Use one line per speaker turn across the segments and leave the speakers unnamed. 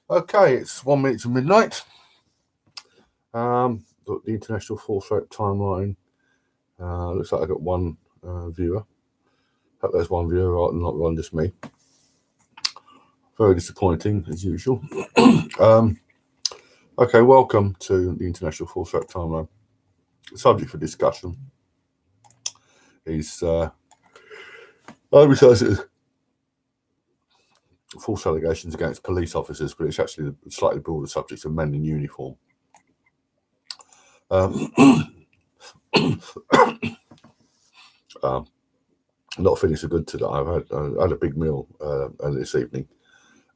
Okay, it's 1 minute to midnight. Got the international force rate timeline. Looks like I got one viewer. Hope there's one viewer, right, not one, just me. Very disappointing as usual. Okay, welcome to the international force rate timeline. The subject for discussion is false allegations against police officers, but it's actually a slightly broader subject of men in uniform. Not feeling so good today. I had a big meal this evening,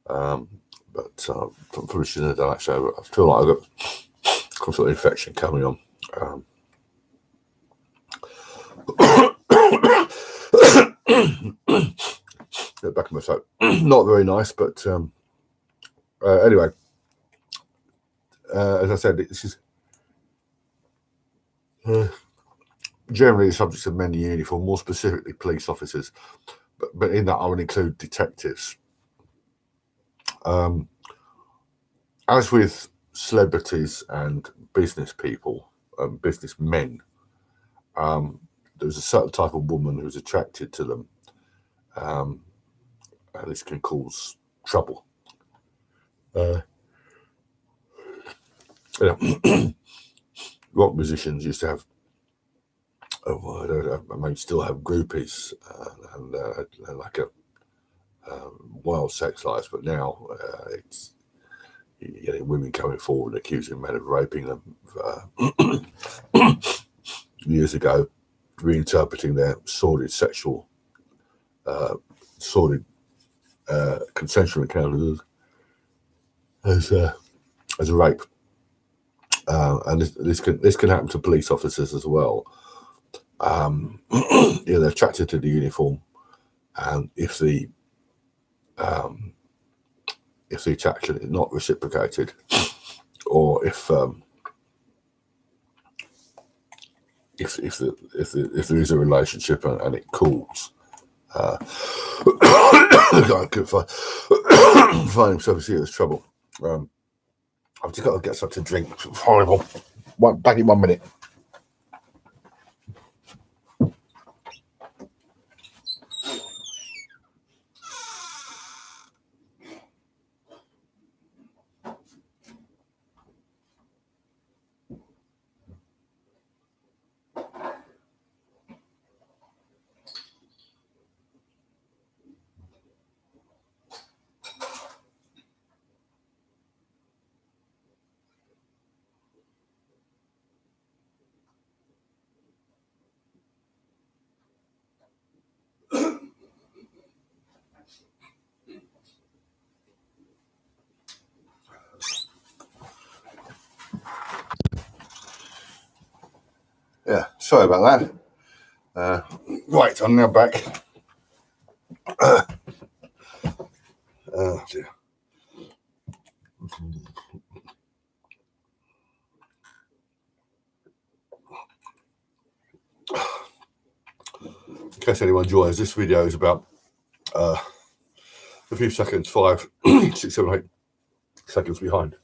but probably shouldn't have done actually. I feel like I've got some sort of infection coming on. Get back in my throat. Not very nice, but anyway, as I said, this is generally the subject of men in uniform, more specifically police officers, but in that I would include detectives. As with celebrities and business people, businessmen, there's a certain type of woman who's attracted to them, and this can cause trouble. Rock musicians used to have, I mean, still have groupies and like a wild sex lives, but now it's you're getting women coming forward and accusing men of raping them. Years ago, reinterpreting their sordid sexual, consensual encounters as a rape, and this can happen to police officers as well. They're attracted to the uniform, and if the attraction is not reciprocated, or if there is a relationship and it cools, I could find himself in serious trouble. I've just got to get something to drink. It's horrible. Back in 1 minute. Yeah, sorry about that. Right, I'm now back. Oh dear. In case anyone joins, this video is about a few seconds, 5, 6, 7, 8 seconds behind.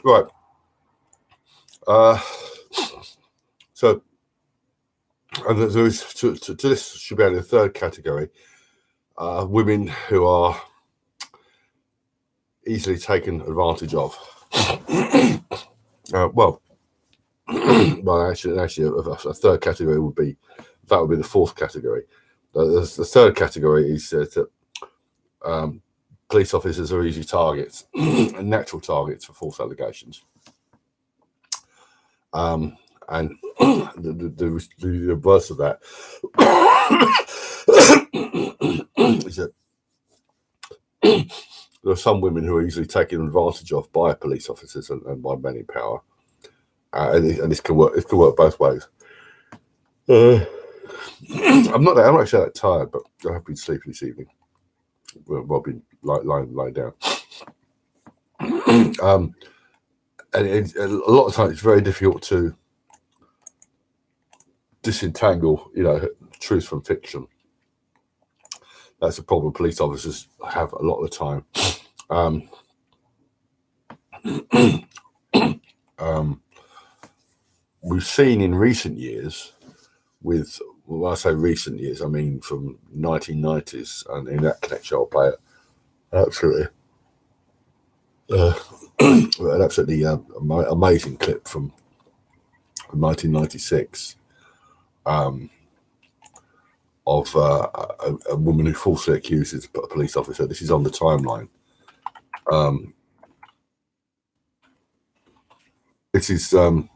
Right. So, and there is to this should be added a third category: women who are easily taken advantage of. Well, actually, a third category would be the fourth category. The third category is that police officers are easy targets, and natural targets for false allegations. And the reverse of that is that there are some women who are easily taken advantage of by police officers and by men in power, and this can work. It can work both ways. I'm actually that tired, but I have been sleeping this evening. Well, I've been lying down. And a lot of times it's very difficult to disentangle, truth from fiction. That's a problem police officers have a lot of the time. Um, we've seen in recent years, with, when I say recent years, I mean from 1990s, and in that connection I'll play it absolutely. An absolutely amazing clip from 1996 of a woman who falsely accuses a police officer. This is on the timeline. This is here.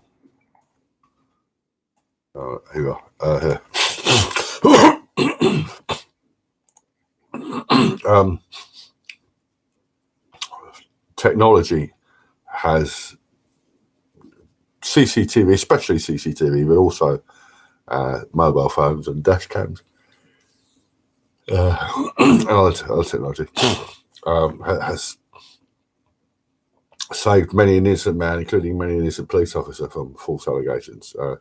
Technology has CCTV, especially CCTV, but also mobile phones and dash cams and other technology has saved many an innocent man, including many an innocent police officer, from false allegations. I'm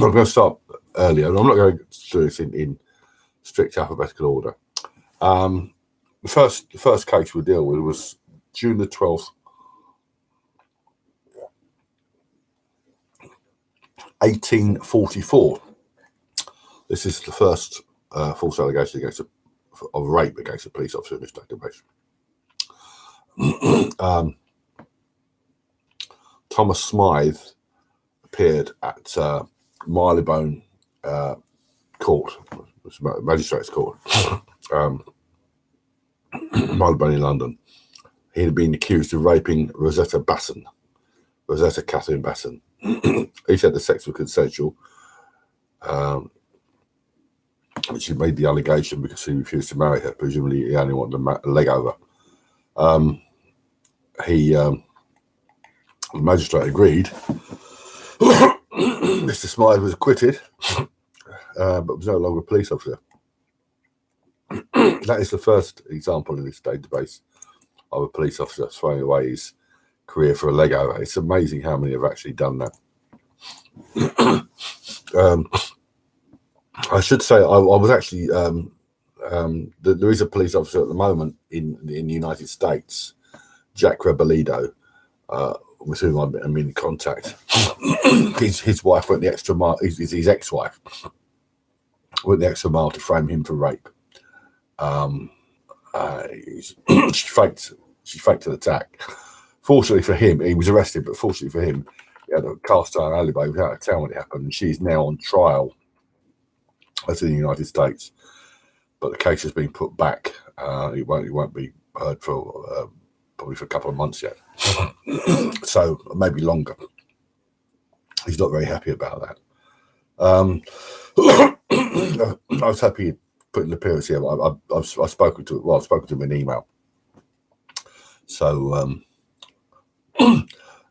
going to start earlier, and I'm not going to do this in strict alphabetical order. The first case we deal with was June the 12th, 1844. This is the first false allegation of rape against a police officer in this database. Thomas Smythe appeared at Marylebone Court, Magistrates Court, Marylebone in London. He had been accused of raping Rosetta Catherine Basson. He said the sex was consensual, which he made the allegation because he refused to marry her. Presumably, he only wanted a leg over. The magistrate agreed. Mr. Smythe was acquitted, but was no longer a police officer. That is the first example in this database of a police officer throwing away his career for a leg over. It's amazing how many have actually done that. I should say I was actually there is a police officer at the moment in the United States, Jack Rebolledo, with whom I'm in contact. His wife went the extra mile. His ex-wife went the extra mile to frame him for rape. She faked an attack. Fortunately for him, he was arrested, but fortunately for him, he had a cast iron alibi. He was out of town when it happened, and she's now on trial. That's in the United States, but the case has been put back. It won't be heard for probably for a couple of months yet, so maybe longer. He's not very happy about that. I was happy he put an appearance here. I've spoken to him in email. So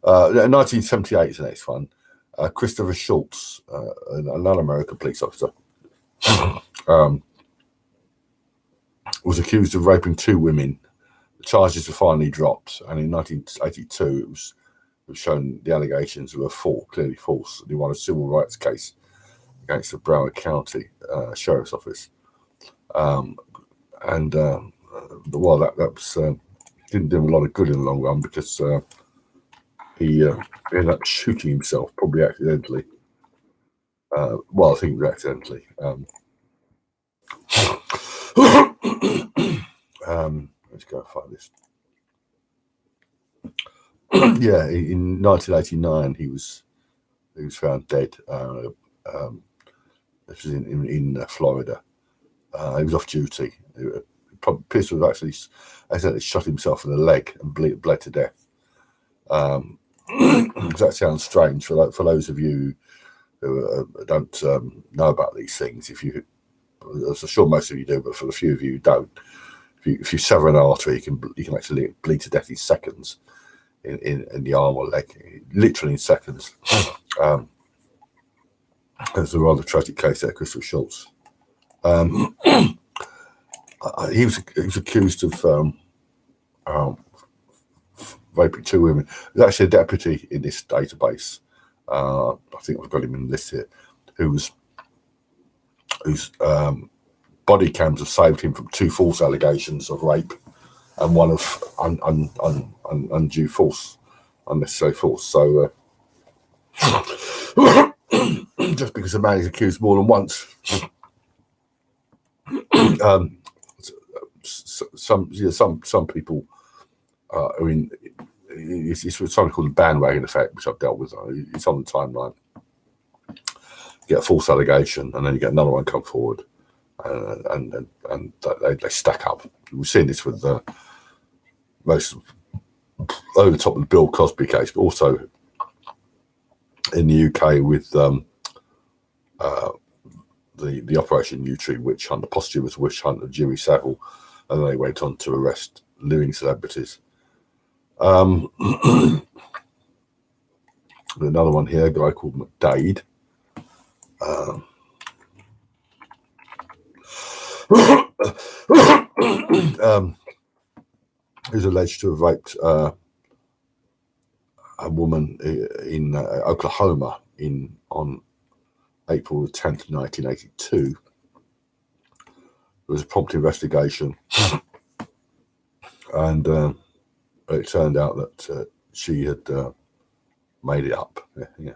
1978 is the next one. Christopher Scholz, another American police officer, was accused of raping 2 women. The charges were finally dropped, and in 1982 it was shown the allegations were clearly false. He won a civil rights case against the Broward County Sheriff's Office, that didn't do him a lot of good in the long run, because he ended up shooting himself, probably accidentally. I think it was accidentally. Let's go find this. Yeah, in 1989 he was found dead. This was in Florida. He was off duty. Pierce was actually accidentally shot himself in the leg and bled to death. That sounds strange for those of you who don't know about these things. I'm sure most of you do, but for the few of you who don't, if you sever an artery, you can actually bleed to death in seconds in the arm or leg, literally in seconds. There's a rather tragic case there, Christopher Scholz. He was accused of raping 2 women. There's actually a deputy in this database. I think I've got him in the list here, who's body cams have saved him from 2 false allegations of rape and 1 of undue force, unnecessary force. So just because a man is accused more than once, some people I mean, it's something called the bandwagon effect, which I've dealt with. It's on the timeline. You get a false allegation, and then you get another one come forward, and they stack up. We've seen this with most over the top of the Bill Cosby case, but also in the UK with the Operation U Tree witch hunt, the posthumous witch hunt of Jimmy Savile, and then they went on to arrest living celebrities. Another one here, a guy called McDade. Who's alleged to have raped a woman in Oklahoma on April 10th, 1982. There was a prompt investigation, and it turned out that she had made it up. Yeah,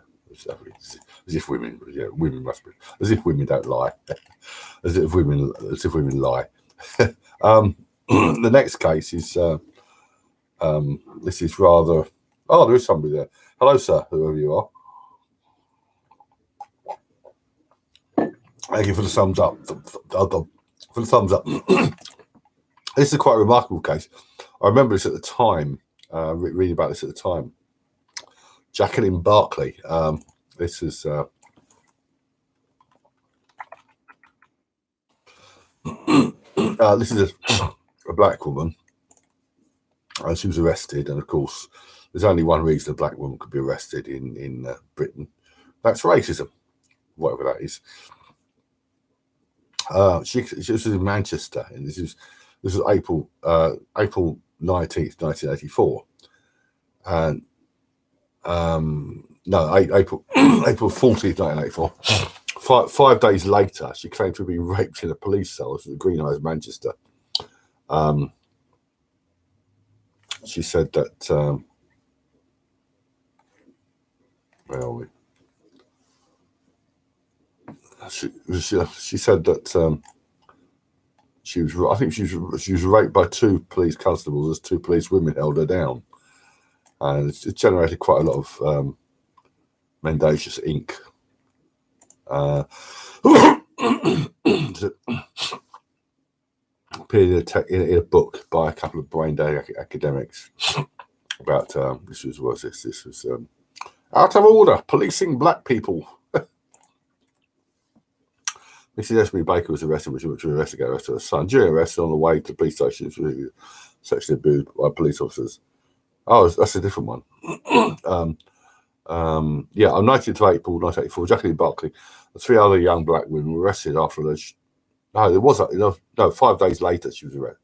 as if women, women must be, as if women don't lie, as if women lie. The next case is this is rather. Oh, there is somebody there. Hello, sir, whoever you are. Thank you for the thumbs up. For the thumbs up. This is quite a remarkable case. I remember this at the time, reading about this at the time. Jacqueline Barkley. This is a black woman, and she was arrested. And of course, there's only one reason a black woman could be arrested in Britain. That's racism, whatever that is. She was in Manchester, and this was April 19th, 1984, and April 14th, 1984. 5 days later, she claimed to have been raped in a police cell in Green Eyes, Manchester. She said that. Where are we? She said that she was. I think she was raped by 2 police constables as 2 police women held her down, and it generated quite a lot of mendacious ink. Appeared in a book by a couple of brain dead academics about this was out of order policing black people. Mrs. S.B. Baker was arrested when she went to investigate the arrest of her son. During arrest, on the way to the police station, she was sexually abused by police officers. Oh, that's a different one. On 19th of April 1984, Jacqueline Barkley and 3 other young black women were arrested after alleged. No, there was 5 days later she was arrested.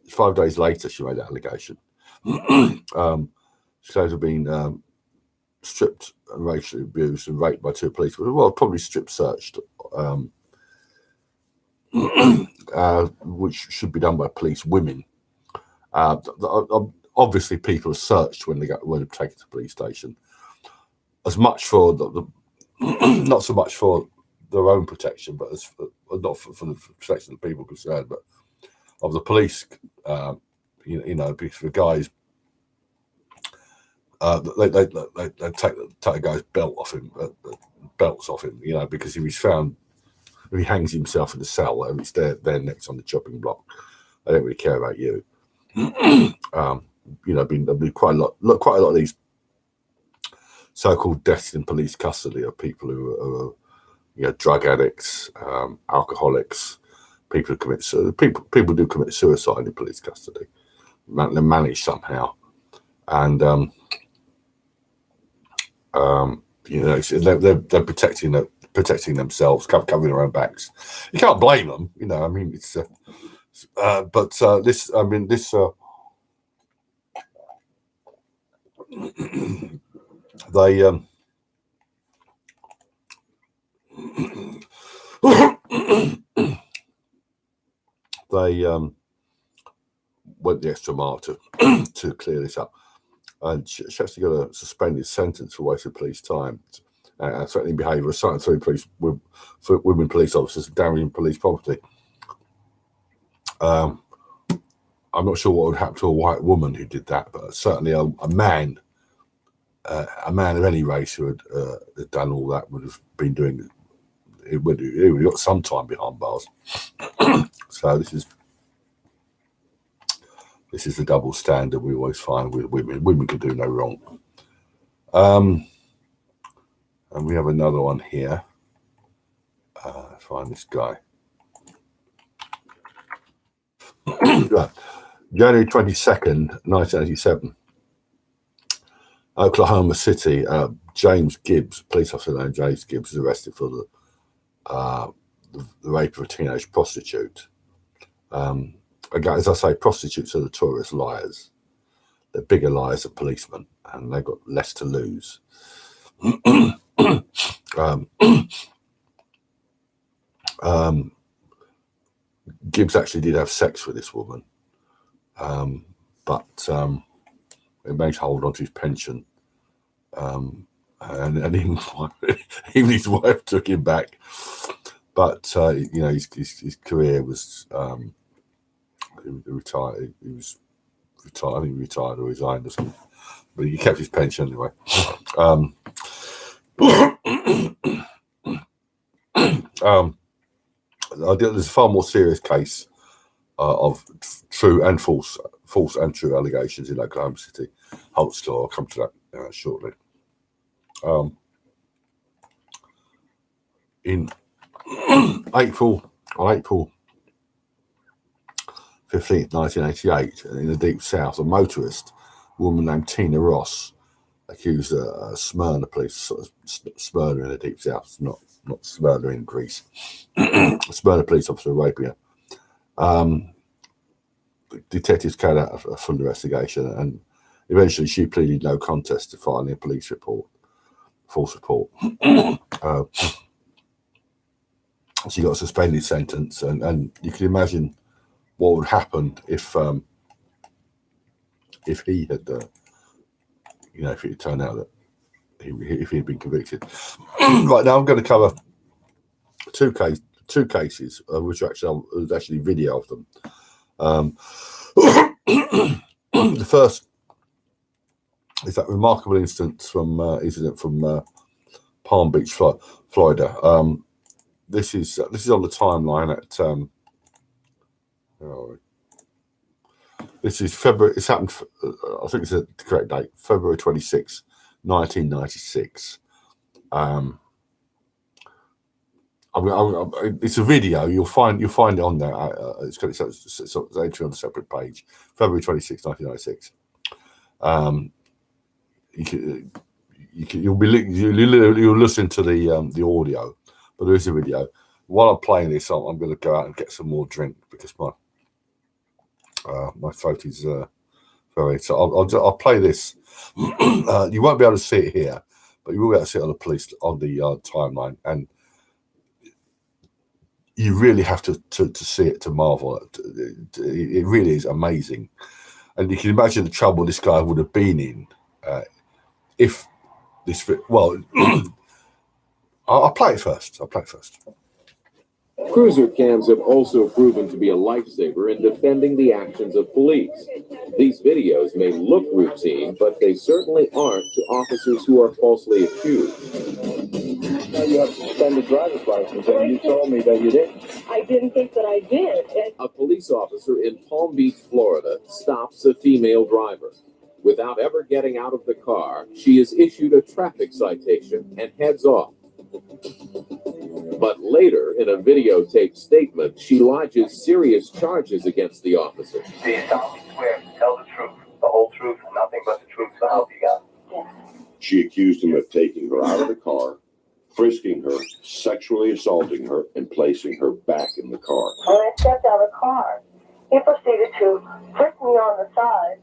5 days later she made that allegation. She claimed to have been stripped and racially abused and raped by 2 police. Well, probably strip searched, which should be done by police women. Obviously, people are searched when they're taken to the police station. As much for the not so much for their own protection, but not for the protection of the people concerned, but of the police. Because the guys, they take a guy's belt off him, belts off him, because if he's found, if he hangs himself in the cell and it's there next on the chopping block, they don't really care about you. Been quite a lot of these so-called deaths in police custody of people who are drug addicts, alcoholics, people do commit suicide in police custody. They're managed somehow, and they're protecting themselves, covering their own backs. You can't blame them, I mean, it's they they went the extra mile to to clear this up, and she actually got a suspended sentence for wasting police time, threatening behaviour, assaulting women police officers, and damaging police property. I'm not sure what would happen to a white woman who did that, but certainly a man of any race who had done all that would have been doing. He would have got some time behind bars. So this is the double standard we always find with women. Women can do no wrong. And we have another one here. Find this guy. January 22nd, 1987. Oklahoma City. James Gibbs, police officer named James Gibbs, is arrested for the rape of a teenage prostitute. Again, as I say, prostitutes are notorious liars. They're bigger liars than policemen, and they've got less to lose. Gibbs actually did have sex with this woman, but it made him hold on to his pension, and even his wife took him back. But his career was retired. He was retired. I think he retired or resigned or something. But he kept his pension anyway. There's a far more serious case of true and false and true allegations in Oklahoma City. I'll come to that shortly. In April 15th, 1988, in the Deep South, a motorist, a woman named Tina Ross, accused a Smyrna police, Smyrna in the Deep South, not Smyrna in Greece, a Smyrna police officer raping her. The detectives carried out a full investigation, and eventually she pleaded no contest to filing a false report. She got a suspended sentence, and you can imagine what would happen if he had, if it turned out that if he had been convicted. Right now, I'm going to cover two cases, which there's actually video of them. The first is that remarkable incident from Palm Beach, Florida. This is on the timeline at. This is February. It's happened. I think it's the correct date. February 26, 1996. It's a video. You'll find it on there. It's entry on a separate page. February 26, 1996. You'll listen to the audio, but there is a video. While I'm playing this, I'm going to go out and get some more drink because my throat is very. So I'll play this. You won't be able to see it here, but you will be able to see it on the timeline, and you really have to see it to marvel. It really is amazing, and you can imagine the trouble this guy would have been in if this. Well, I'll play it first.
Cruiser cams have also proven to be a lifesaver in defending the actions of police. These videos may look routine, but they certainly aren't to officers who are falsely accused.
Now you have a suspended driver's license, and you told me that you didn't. I didn't think that I did.
A police officer in Palm Beach, Florida, stops a female driver. Without ever getting out of the car, she is issued a traffic citation and heads off. But later, in a videotaped statement, she lodges serious charges against the officer.
Do you solemnly swear to tell the truth, the whole truth, and nothing but the truth, so help you God?
Yes. She accused him of taking her out of the car, frisking her, sexually assaulting her, and placing her back in the car.
When I stepped out of the car, he proceeded to frisk me on the side,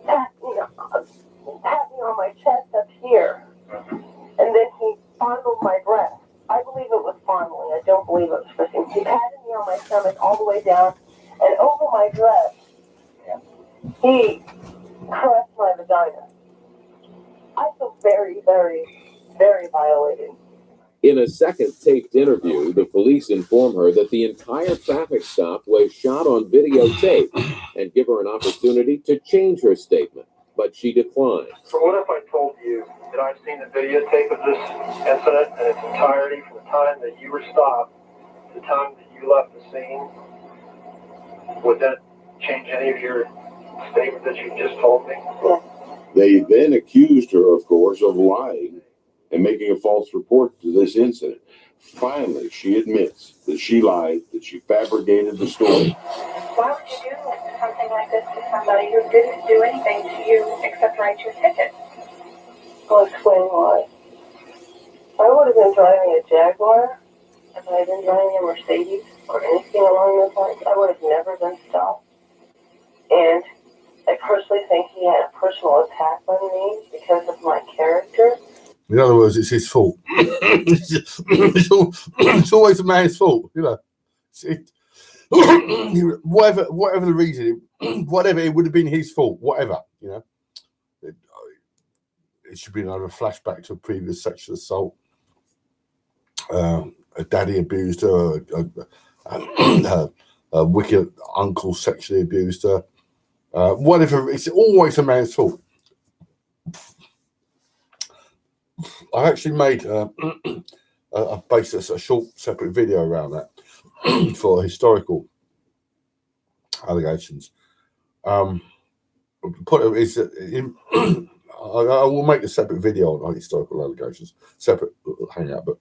pat me on my chest up here, and then he fondled my breast. I believe it was fondling. I don't believe it was frisking. He patted me on my stomach all the way down and over my dress. He caressed my vagina. I feel very, very, very violated.
In a second taped interview, the police inform her that the entire traffic stop was shot on videotape and give her an opportunity to change her statement, but she declined.
So what if I told you that I've seen the videotape of this incident in its entirety from the time that you were stopped to the time that you left the scene? Would that change any of your statement that you just told me?
They then accused her, of course, of lying and making a false report to this incident. Finally, she admits that she lied, that she fabricated the story.
Why would you do something like this to somebody who didn't do anything to you except write your ticket? I'll explain why. I would have been driving a Jaguar if I had been driving a Mercedes or anything along those lines. I would have never been stopped. And I personally think he had a personal attack on me because of my character.
In other words, it's his fault. It's always a man's fault, you know. Whatever the reason, whatever, it would have been his fault, whatever, you know. It should be another flashback to a previous sexual assault. A daddy abused her, a wicked uncle sexually abused her. Whatever, it's always a man's fault. I actually made a short separate video around that for historical allegations. I will make a separate video on historical allegations, separate hangout. But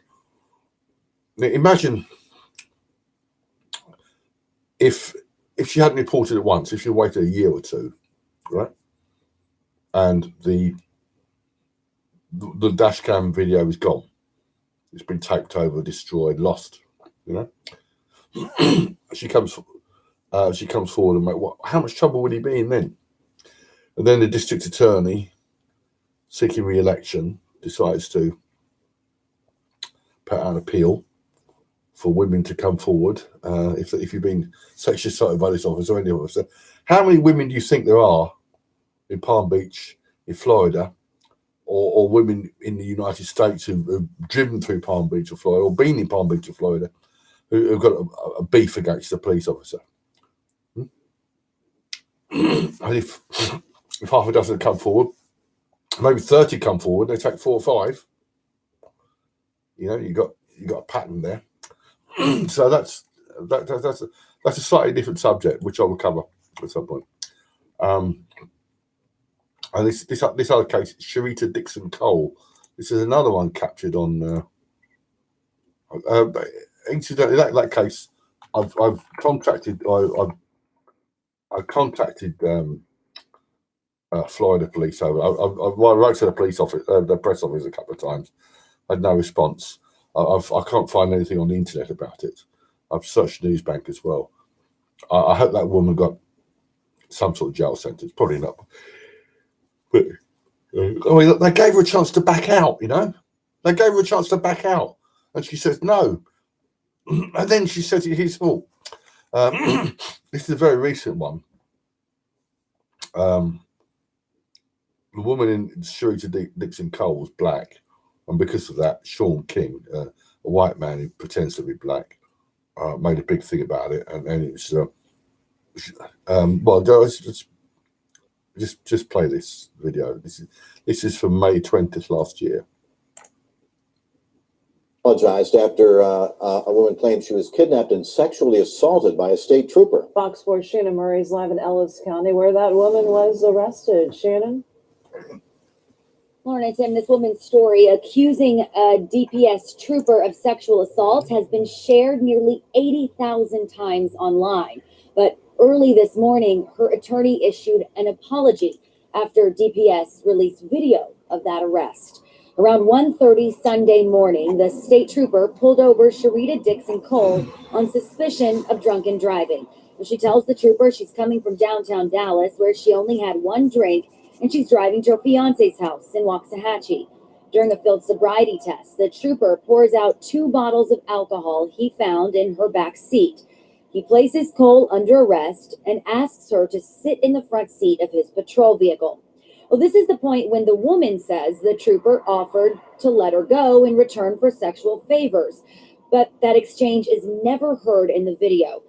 imagine if she hadn't reported it once, if she waited a year or two, right, and the dash cam video is gone. It's been taped over, destroyed, lost. You know, she comes forward and how much trouble would he be in then? And then the district attorney, seeking re-election, decides to put out an appeal for women to come forward. If you've been sexually assaulted by this officer or any officer, how many women do you think there are in Palm Beach, in Florida, or women in the United States who've driven through Palm Beach or Florida, or been in Palm Beach or Florida, who've got a beef against a police officer? And if half a dozen come forward, maybe 30 come forward, they take 4 or 5. You know, you got a pattern there. So that's a slightly different subject, which I will cover at some point. And this other case, Sherita Dixon-Cole. This is another one captured on. Incidentally, that case, I contacted Florida police over. I wrote to the police office, the press office, a couple of times. I had no response. I can't find anything on the internet about it. I've searched Newsbank as well. I hope that woman got some sort of jail sentence. Probably not. But they gave her a chance to back out, you know. They gave her a chance to back out. And she says no. And then she says it's his fault. This is a very recent one. The woman in Sherita Dixon-Cole was black. And because of that, Sean King, a white man who pretends to be black, made a big thing about it. And it was, just play this video. This is from May 20th last year.
Apologized after a woman claimed she was kidnapped and sexually assaulted by a state trooper.
Fox 4 Shannon Murray is live in Ellis County, where that woman was arrested. Shannon?
Lauren, Tim, this woman's story accusing a DPS trooper of sexual assault has been shared nearly 80,000 times online. But early this morning, her attorney issued an apology after DPS released video of that arrest. Around 1:30 Sunday morning, the state trooper pulled over Sherita Dixon-Cole on suspicion of drunken driving. She tells the trooper she's coming from downtown Dallas, where she only had one drink, and she's driving to her fiance's house in Waxahachie. During a field sobriety test, the trooper pours out 2 bottles of alcohol he found in her back seat. He places Cole under arrest and asks her to sit in the front seat of his patrol vehicle. Well, this is the point when the woman says the trooper offered to let her go in return for sexual favors, but that exchange is never heard in the video.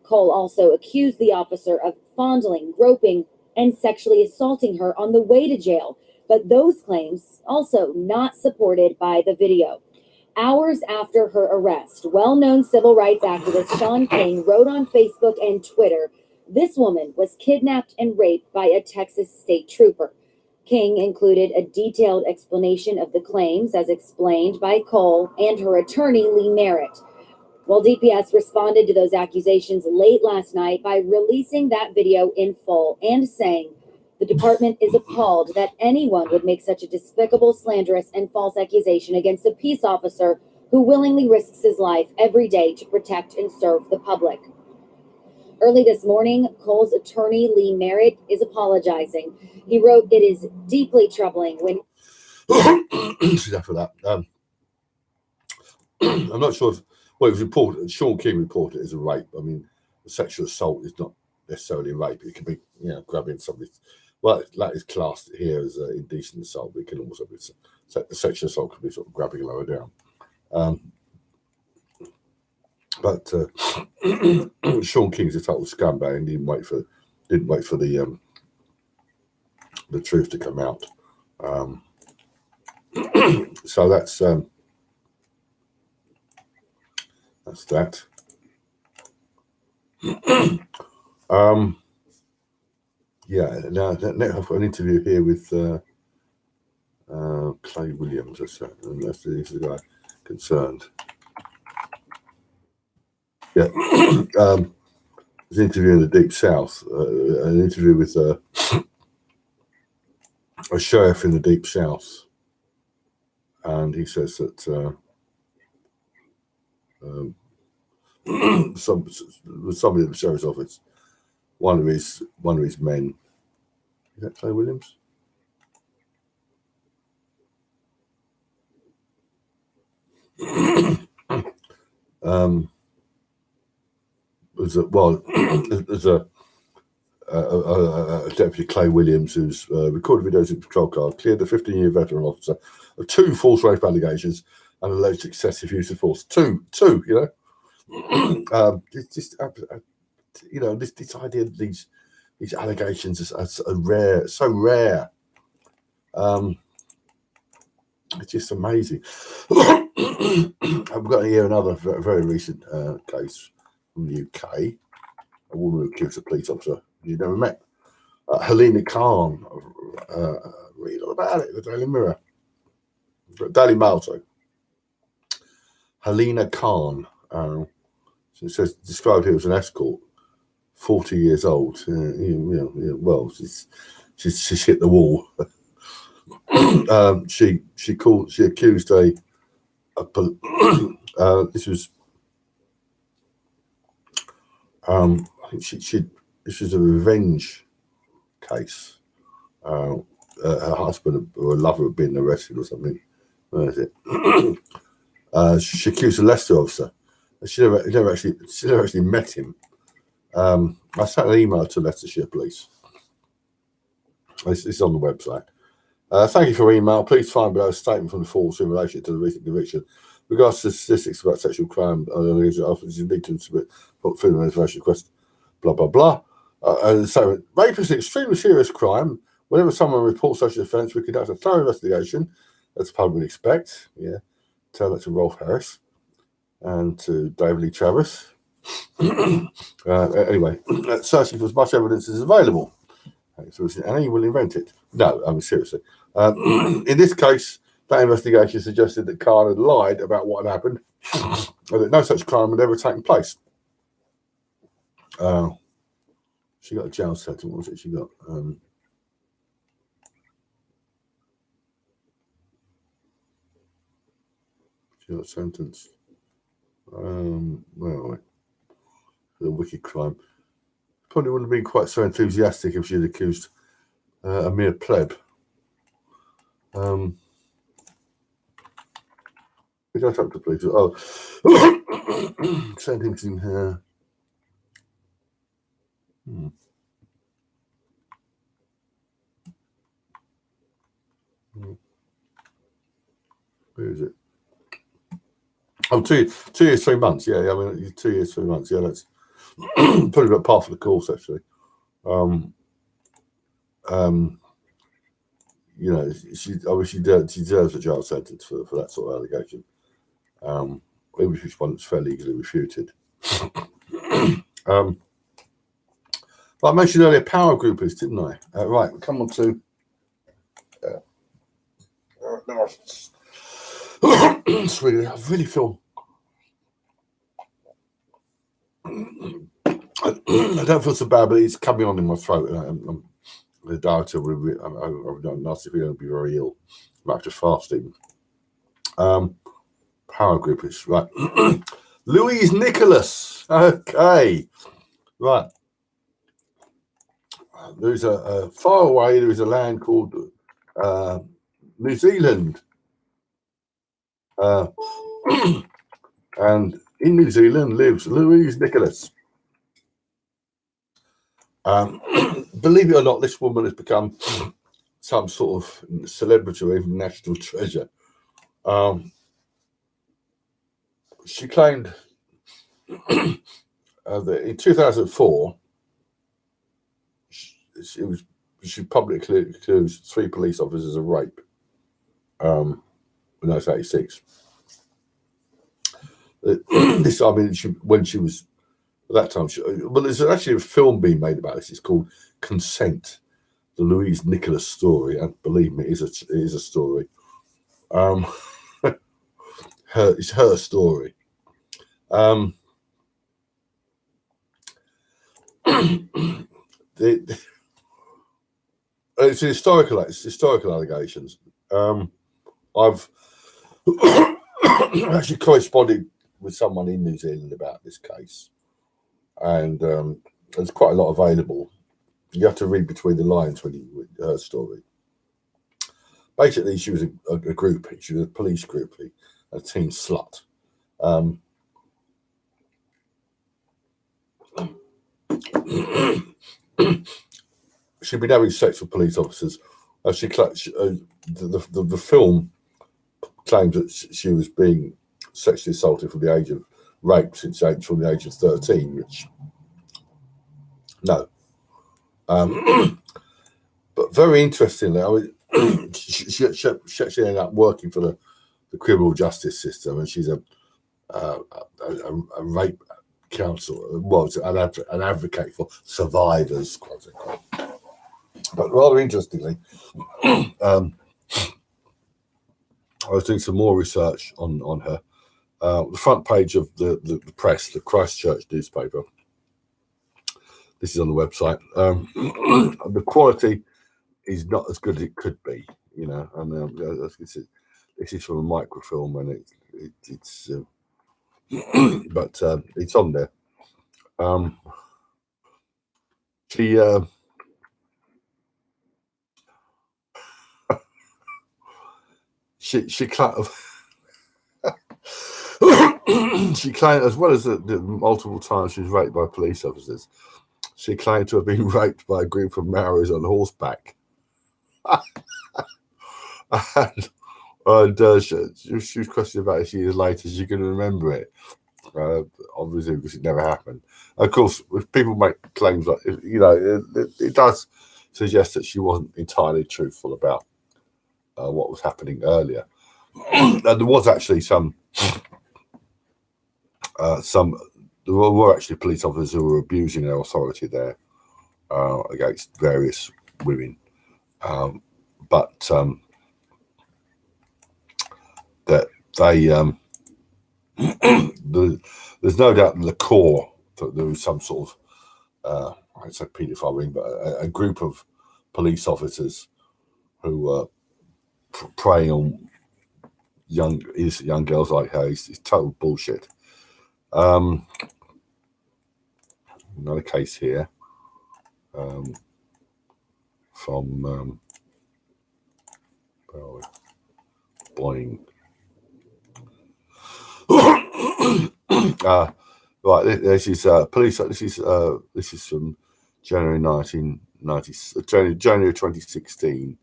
Cole also accused the officer of fondling, groping, and sexually assaulting her on the way to jail, but those claims also not supported by the video. Hours after her arrest, well-known civil rights activist Shaun King wrote on Facebook and Twitter, "This woman was kidnapped and raped by a Texas state trooper." King included a detailed explanation of the claims as explained by Cole and her attorney, Lee Merritt. Well, DPS responded to those accusations late last night by releasing that video in full and saying, "The department is appalled that anyone would make such a despicable, slanderous, and false accusation against a peace officer who willingly risks his life every day to protect and serve the public." Early this morning, Cole's attorney, Lee Merritt, is apologizing. He wrote, "It is deeply troubling when..."
for that. I'm not sure if, well, it was reported, Shaun King reported it as a rape. I mean, sexual assault is not necessarily rape. It can be, grabbing somebody. Well, that is classed here as indecent assault, but it can also be sexual assault, can be sort of grabbing lower down. But Shaun King's a total scumbag and didn't wait for the truth to come out. So that's that. Now I've got an interview here with Clay Williams, and that's the guy concerned. Yeah, there's an interview in the Deep South, an interview with a sheriff in the Deep South, and he says that somebody at the sheriff's office, one of his men, is that Clay Williams? There's a Deputy Clay Williams who's recorded videos in patrol car, cleared the 15-year veteran officer of 2 false rape allegations and alleged excessive use of force. Two, it's just this idea that these allegations are so rare. It's just amazing. I've got here another very recent case from the UK. A woman who accused a police officer you never met. Halina Khan. Read all about it. The Daily Mail. Sorry. Halina Khan. It says described here as an escort, 40 years old. Well, she's hit the wall. She accused this was I think this was a revenge case. Her husband or a lover had been arrested or something. Where is it? She accused a Leicester officer. She never actually met him. I sent an email to Leicestershire Police. This is on the website. Thank you for your email. Please find below a statement from the force in relation to the recent conviction. Regards to statistics about sexual crime, officers need to submit freedom of information request, blah, blah, blah. And so, rape is an extremely serious crime. Whenever someone reports such an offence, we conduct a thorough investigation, as the public would expect. Yeah. Tell that to Rolf Harris and to David Lee Travis. Anyway, searching for as much evidence as available. And he will invent it. No, I mean, seriously. In this case, that investigation suggested that Khan had lied about what had happened and that no such crime had ever taken place. She got a jail sentence. What was it she got? She got a sentence. Where are we? The wicked crime. Probably wouldn't have been quite so enthusiastic if she had accused a mere pleb. We don't talk to police. Oh, sentencing here. Where is it? Oh, 2 years, 3 months. Yeah, I mean, 2 years, 3 months. Yeah, that's probably about part of the course, actually. You know, she deserves a jail sentence for that sort of allegation. Which is one that's fairly easily refuted. I mentioned earlier power groupers, didn't I? Right, come on to. I really feel. I don't feel so bad, but it's coming on in my throat. The doctor would. I've done nasty feeling. Be very ill. I'm after fasting. Power groupers, right? Louise Nicholas. Okay, right. There's a far away. There is a land called New Zealand, and in New Zealand lives Louise Nicholas. Believe it or not, this woman has become some sort of celebrity or even national treasure. She claimed that in 2004, she publicly accused 3 police officers of rape. No, it's 86. This, I mean, when she was at that time. Well, there's actually a film being made about this. It's called Consent, the Louise Nicholas story, and believe me, it is a story. It's her story. It's historical allegations. I've actually corresponded with someone in New Zealand about this case, and there's quite a lot available. You have to read between the lines when you read her story. Basically, she was a groupie. She was a police groupie, a teen slut. She'd been having sex with police officers. The film claims that she was being sexually assaulted from the age of rape from the age of 13, which no. But very interestingly, I mean, she actually ended up working for the criminal justice system, and she's a rape counsellor, well, an advocate for survivors, quote unquote. But rather interestingly, I was doing some more research on her. The front page of the press, the Christchurch newspaper. This is on the website. The quality is not as good as it could be, you know. And this is from a microfilm, and it's but it's on there. She kind of she claimed, as well as the multiple times she was raped by police officers, she claimed to have been raped by a group of Maoris on horseback. and she was questioned about it 8 years later. She can remember it, obviously, because it never happened. Of course, if people make claims like, you know, it does suggest that she wasn't entirely truthful about what was happening earlier. And there was actually there were actually police officers who were abusing their authority there against various women, but that they there's no doubt in the core that there was some sort of I'd say paedophile ring, but a group of police officers who were preying on innocent young girls like her. It's total bullshit. Another case here from Boeing. Right, this is police. This is from January 1990, January 2016.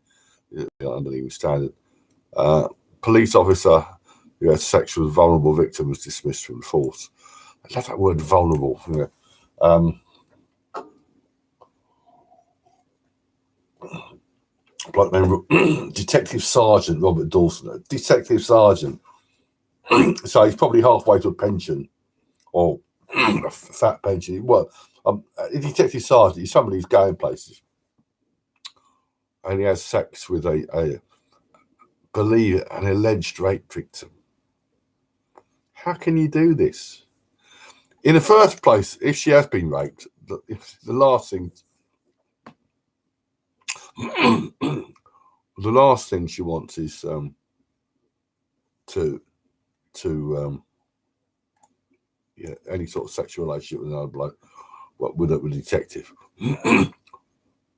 Under the standard, police officer who had sex with a vulnerable victim was dismissed from the force. I love that word, vulnerable. You know. Detective Sergeant Robert Dawson, Detective Sergeant. So he's probably halfway to a pension or a fat pension. Well, a Detective Sergeant, he's somebody who's going places, and he has sex with an alleged rape victim. How can you do this? In the first place, if she has been raped, the last thing she wants is any sort of sexual relationship with another bloke, with a detective.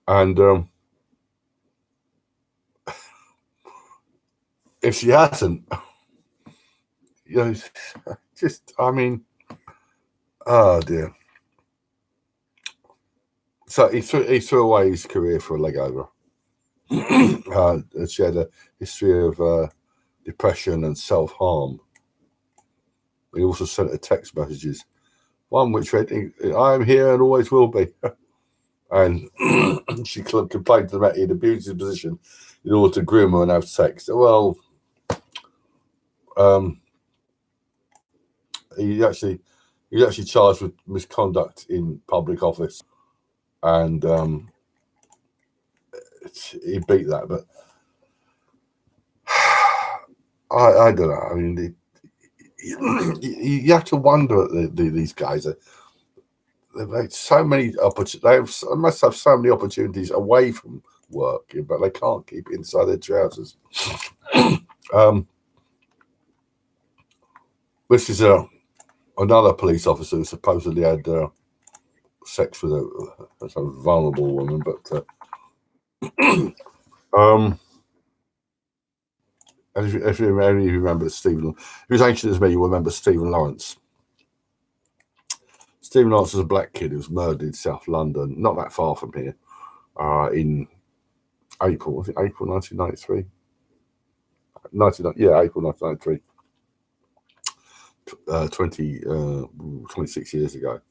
And if she hasn't, I mean, oh dear. So he threw away his career for a leg over. She had a history of depression and self-harm. He also sent her text messages, one which read, "I am here and always will be." And she complained to the Met he'd abused his position in order to groom her and have sex. Well, he was actually charged with misconduct in public office, and he beat that. But I don't know. I mean, you have to wonder at these guys. They've had so many opportunities. They must have so many opportunities away from work, but they can't keep it inside their trousers. This is another police officer who supposedly had sex with a vulnerable woman, but if you remember Stephen, if you're as ancient as me, you remember Stephen Lawrence. Stephen Lawrence was a black kid who was murdered in South London, not that far from here, in April 1993. April 1993. 26 years ago.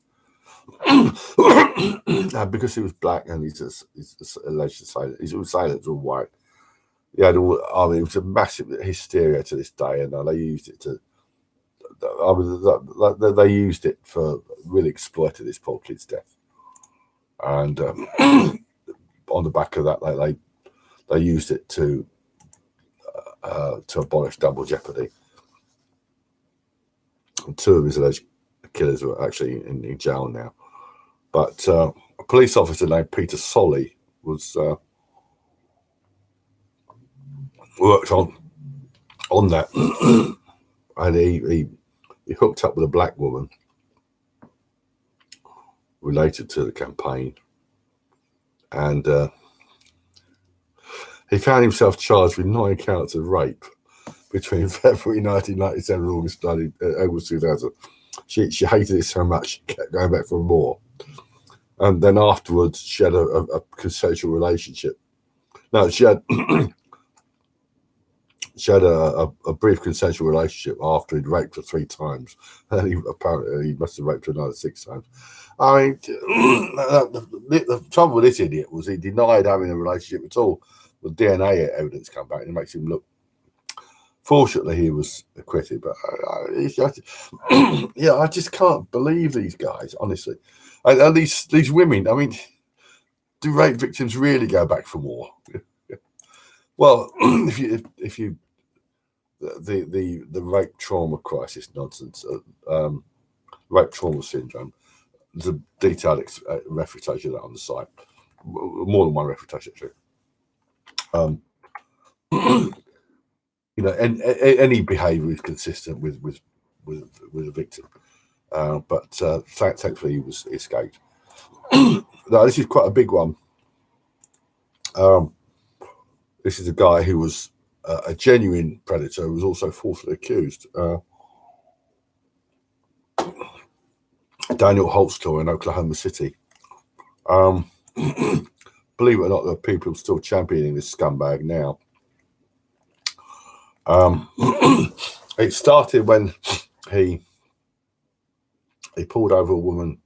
Because he was black and he's alleged assailant. His assailants were white. He had it was a massive hysteria to this day, and they used it to. They used it for really exploiting this poor kid's death, and on the back of that, they used it to abolish double jeopardy. And two of his alleged killers were actually in jail now, but a police officer named Peter Solley was worked on that, and he hooked up with a black woman related to the campaign, and he found himself charged with 9 counts of rape between February 1997 and August 2000. She hated it so much she kept going back for more, and then afterwards she had a consensual relationship. No, she had she had a brief consensual relationship after he'd raped her 3 times, and he must have raped her another 6 times. I mean, the trouble with this idiot was he denied having a relationship at all. The DNA evidence come back and it makes him look. Fortunately, he was acquitted, but I just can't believe these guys, honestly. And these women, I mean, do rape victims really go back for more? Well, if you the rape trauma crisis nonsense, rape trauma syndrome, there's a detailed refutation of that on the site, more than one refutation actually. You know, any behaviour is consistent with a victim, but thankfully he escaped. Now this is quite a big one. This is a guy who was a genuine predator who was also falsely accused. Daniel Holtzclaw in Oklahoma City. Believe it or not, there are people still championing this scumbag now. It started when he pulled over a woman,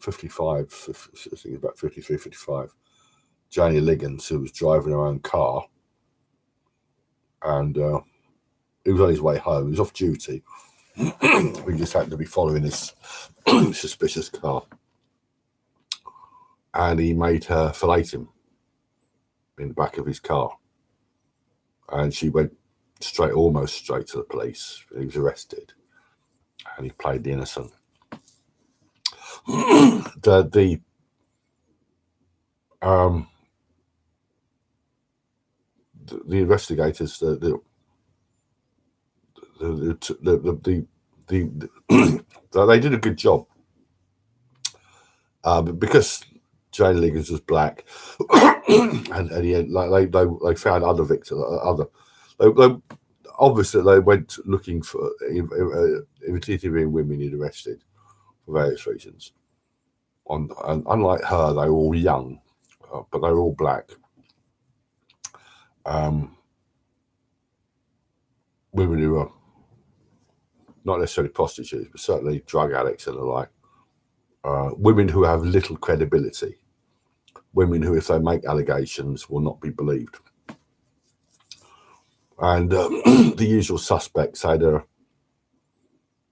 55, I think about 53, 55, Janie Liggins, who was driving her own car, and he was on his way home. He was off duty. We just happened to be following this suspicious car, and he made her fillet him in the back of his car, and she went almost straight to the police. He was arrested, and he played the innocent. The investigators, they did a good job, because Jane Liggins was black, and they found other victims. Obviously they went looking for interviewing women he'd arrested for various reasons. And unlike her, they were all young, but they were all black. Women who were not necessarily prostitutes, but certainly drug addicts and the like. Women who have little credibility. Women who, if they make allegations, will not be believed. And the usual suspects had a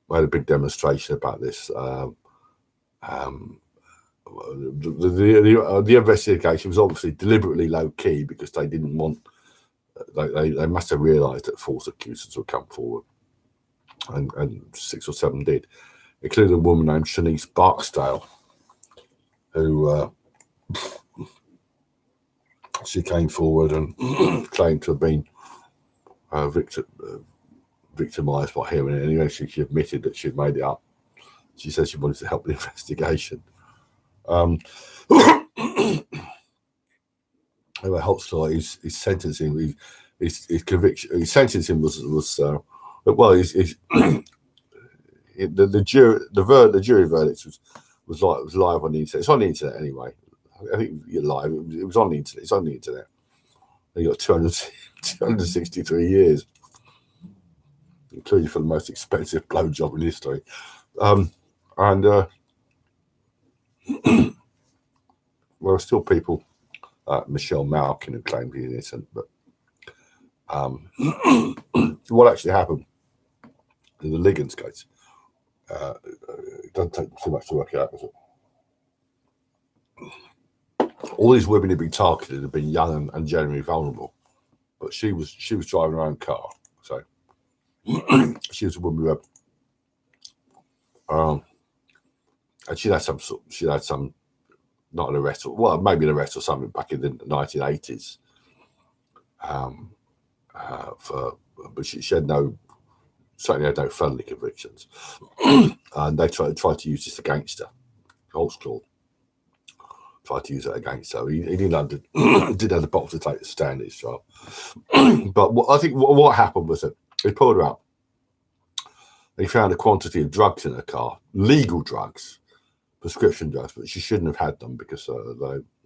big demonstration about this. The investigation was obviously deliberately low key because they didn't want. They must have realised that false accusers would come forward, and 6 or 7 did, including a woman named Shanice Barksdale, who she came forward and claimed to have been victimised by him, and eventually she admitted that she'd made it up. She said she wanted to help the investigation. Anyway, Holtzclaw, his sentencing, his conviction, his sentencing was well, the jury verdict was live on the internet. It's on the internet anyway. I think you're live. It was on the internet. It's on the internet. He got 263 years, including for the most expensive blowjob in history. There are still people, Michelle Malkin, who claimed he's innocent, but what actually happened in the Liggins case, it doesn't take too much to work out, does it? All these women who'd been targeted had been young and generally vulnerable, but she was driving her own car, so she was a woman who had, and she had some not an arrest, well, maybe an arrest or something back in the 1980s. But she certainly had no felony convictions, and they tried to use this against her. Holtzclaw tried to use it against her. He didn't have the bottle to take the stand at his trial. But I think what happened was that they pulled her up. They found a quantity of drugs in her car, legal drugs, prescription drugs, but she shouldn't have had them because they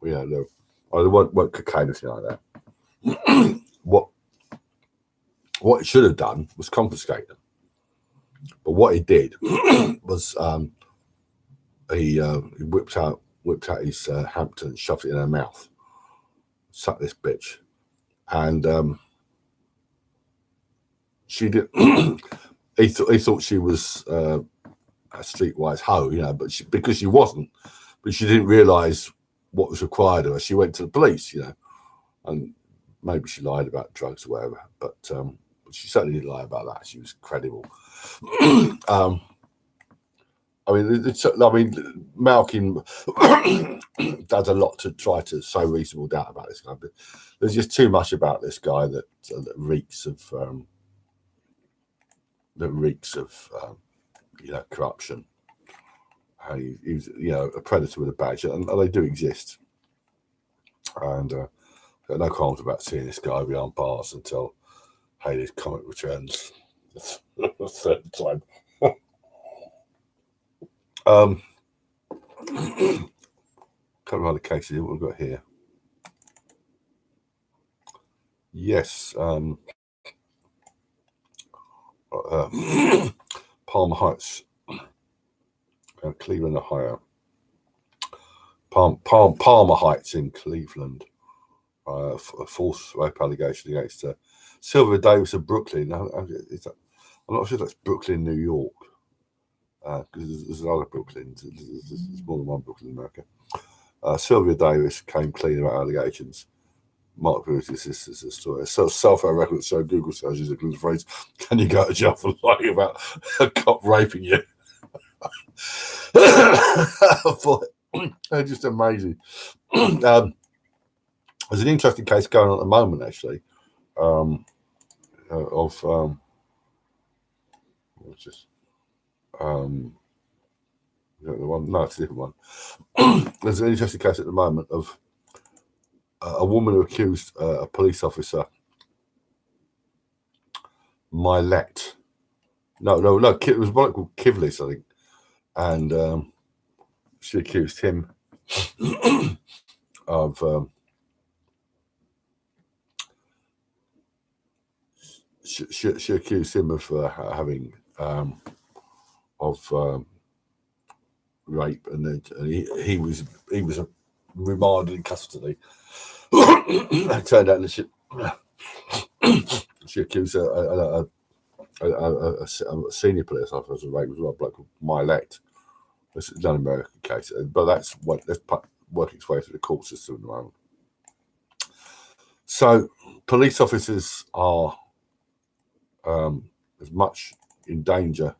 weren't cocaine or anything like that. What he should have done was confiscate them. But what he did was he whipped out his Hampton, shoved it in her mouth, suck this bitch, and she did. He thought she was a streetwise hoe, but because she wasn't, but she didn't realise what was required of her. She went to the police, and maybe she lied about drugs or whatever, but she certainly didn't lie about that. She was credible. Malkin does a lot to try to sow reasonable doubt about this guy, but there's just too much about this guy that reeks of corruption. He's a predator with a badge, and they do exist. And got no qualms about seeing this guy behind bars until Haley's comic returns the third time. couple of other cases. What we've got here. Yes. Palmer Heights, Cleveland, Ohio. Palmer Heights in Cleveland. A false rape allegation against Sylvia Davis of Brooklyn. I'm not sure if that's Brooklyn, New York, because there's another Brooklyn. There's more than one Brooklyn in America. Sylvia Davis came clean about allegations. Mark Bruce, this is a story. So self-help records show Google searches include the phrase, "Can you go to jail for lying about a cop raping you?" They're just amazing. There's an interesting case going on at the moment, actually, what's this? The one? No, it's a different one. There's an interesting case at the moment of a woman who accused a police officer, Milet. No. It was one called Kivlis, I think, and she accused him of she accused him of having rape, and he was remanded in custody. It turned out that she accused a senior police officer of rape as well, a bloke called Milet. This is an American case, but that's working its way through the court system at the moment. So police officers are as much in danger.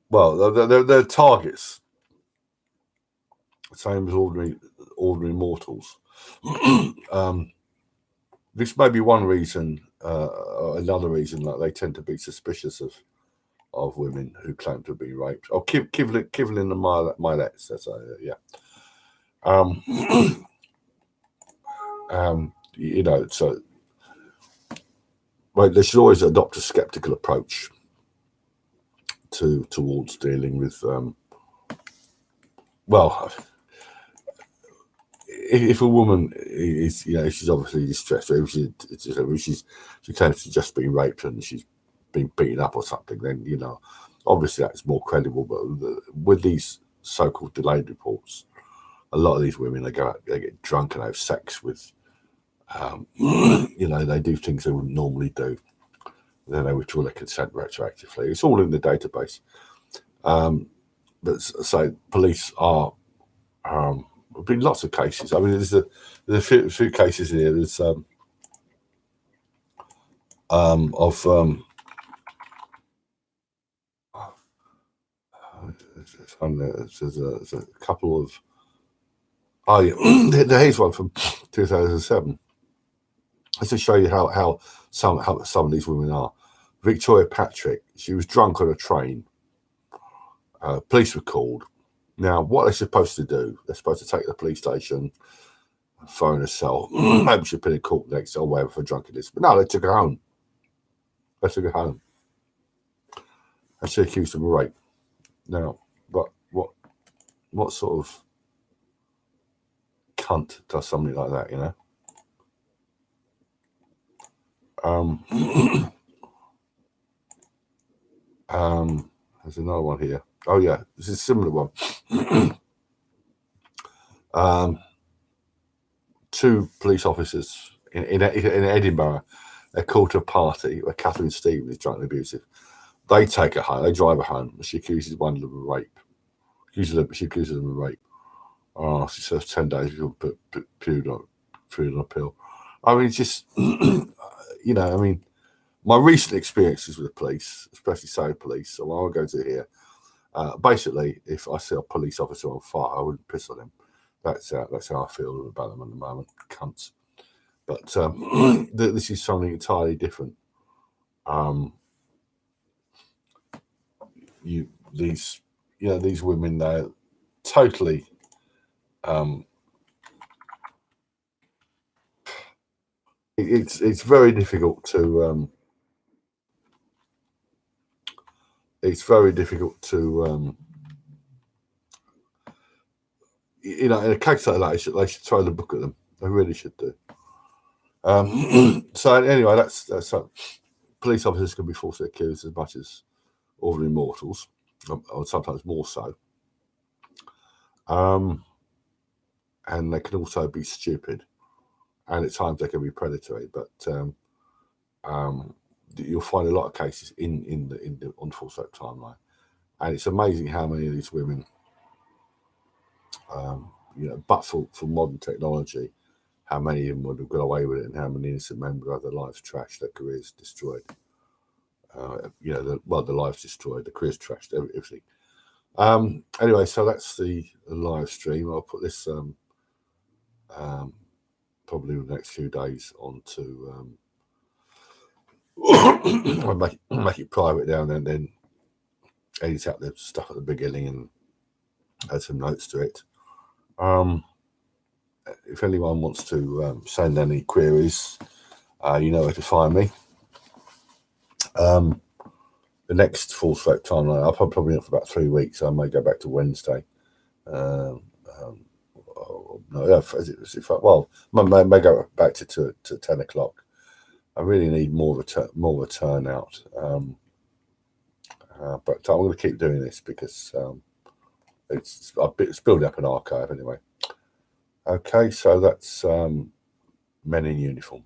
Well, they're targets, same as ordinary mortals. This may be one reason. Another reason that they tend to be suspicious of women who claim to have been raped. Oh, Kivlin and Milet. That's you know, so they should always adopt a skeptical approach towards dealing with. Well, if a woman is, she's obviously distressed, or if she claims to just been raped and she's been beaten up or something, then obviously that's more credible. But with these so-called delayed reports, a lot of these women, they go out, they get drunk and have sex with, they do things they wouldn't normally do. Then they withdraw their consent retroactively. It's all in the database. But so police are. There've been lots of cases. I mean, there's a few cases here. There's there's a couple of. Oh yeah, here's one from 2007. Just to show you how some of these women are. Victoria Patrick. She was drunk on a train. Police were called. Now, what they're supposed to do, they're supposed to take the police station, phone a cell, maybe she'd been in court next or whatever for drunkenness. But no, they took her home. And she accused them of rape. Now, but what sort of cunt does something like that, There's another one here. Oh yeah, this is a similar one. Two police officers in Edinburgh, they're called to a party where Catherine Stevens is drunk and abusive. They take her home, they drive her home, and she accuses one of them of rape. She accuses them of rape. Oh, she serves 10 days period on a pill. I mean, it's just, my recent experiences with the police, especially Surrey police, so when I go to here, basically, if I see a police officer on fire, I wouldn't piss on him. That's how I feel about them at the moment, cunts. But this is something entirely different. These women, they're totally. It's very difficult to. It's very difficult to you know, in a case like that, they should throw the book at them. They really should do. So anyway, that's police officers can be falsely accused as much as ordinary mortals, or sometimes more so. And they can also be stupid, and at times they can be predatory. But you'll find a lot of cases in the on Full Soap timeline, and it's amazing how many of these women, you know, but for modern technology, how many of them would have got away with it, and how many innocent men would have their lives trashed, their careers destroyed. You know, the lives destroyed, the careers trashed, everything. Anyway, so that's the live stream. I'll put this probably in the next few days onto I'll make it private down and then edit out the stuff at the beginning and add some notes to it. If anyone wants to send any queries, you know where to find me. The next Full Soap timeline, I'll probably not for about 3 weeks. I may go back to Wednesday. No, I may go back to 10 o'clock. I really need more of a turnout. But I'm going to keep doing this because it's building up an archive anyway. Okay, so that's Men in Uniform.